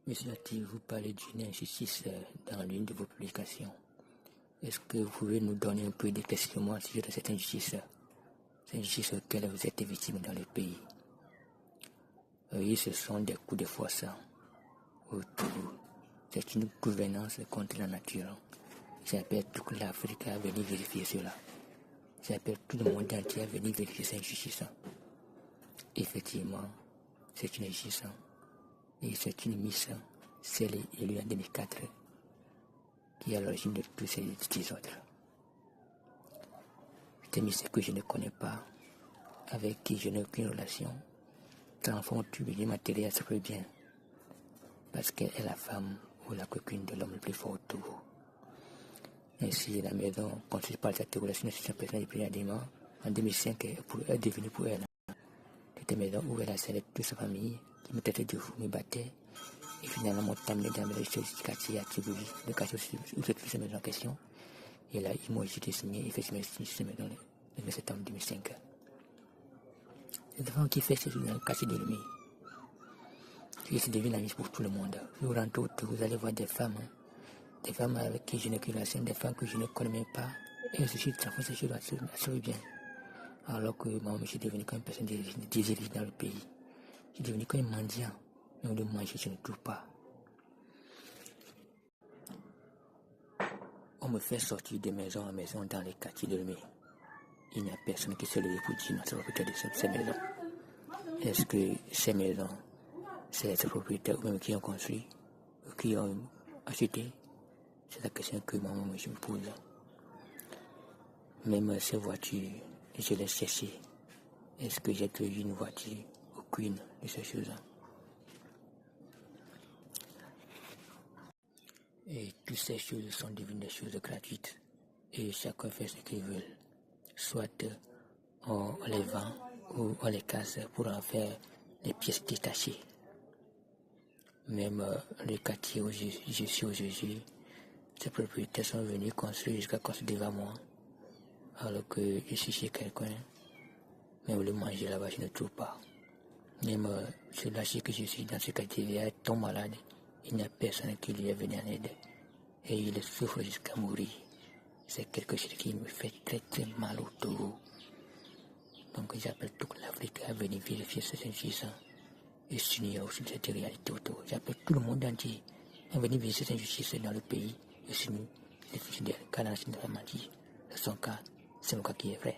Monsieur Lati, vous parlez d'une injustice dans l'une de vos publications. Est-ce que vous pouvez nous donner un peu d'éclaircissement au sujet de cette injustice auquel vous êtes victime dans le pays? Oui, ce sont des coups de force autour. C'est une gouvernance contre la nature. J'appelle toute l'Afrique à venir vérifier cela. J'appelle tout le monde entier à venir vérifier cette injustice. Effectivement, c'est une injustice. Et c'est une mission, celle élue en 2004, qui est à l'origine de tous ces désordres. C'est une mission que je ne connais pas, avec qui je n'ai aucune relation, transforme tout bien matériel très bien, parce qu'elle est la femme ou la copine de l'homme le plus fort autour. Ainsi, la maison construite par cette relation d'institution personnelle depuis en 2005 est devenue pour elle. Cette maison où elle a scellé toute sa famille, qui me traitait de fou, me battait, et finalement m'ont amené dans le quartier à Tibouri, le quartier où se trouve cette maison en question. Et là, ils m'ont été signé et fait signer cette maison le septembre 2005. C'est des femmes qui fait ces choses dans le quartier de l'Umi. C'est devenu la mise pour tout le monde. Vous rentrez autour, vous allez voir des femmes avec qui je n'ai qu'une relation, des femmes que je ne connais même pas. Et ceci transforme ces choses assez bien. Alors que moi, je suis devenu comme une personne désirée dans le pays. Je suis devenu comme un mendiant. Mais de manger, je ne trouve pas. On me fait sortir de maison en maison dans les quartiers de l'Umi. Il n'y a personne qui se lève pour dire notre propriétaire de ces maisons. Est-ce que ces maisons, c'est les propriétaires ou même qui ont construit ou qui ont acheté? C'est la question que moi je me pose. Même ces voitures, je les cherche. Est-ce que j'ai trouvé une voiture? Aucune de ces choses-là. Et toutes ces choses sont devenues des choses gratuites. Et chacun fait ce qu'il veut. Soit on les vend ou on les casse pour en faire des pièces détachées. Même le quartier où je suis aujourd'hui, ces propriétaires sont venus construire jusqu'à construire devant moi. Alors que je suis chez quelqu'un, même le manger là-bas, je ne trouve pas. Même celui-là que je suis dans ce quartier, il est tombe malade. Il n'y a personne qui lui est venu en aide. Et il souffre jusqu'à mourir. C'est quelque chose qui me fait très très mal au dos. Donc j'appelle toute l'Afrique à venir vérifier ces injustices et s'unir aussi de cette réalité autour. J'appelle tout le monde entier à venir vérifier ces injustices dans le pays et s'unir les fidèles, car dans la magie, c'est son cas, c'est mon cas qui est vrai.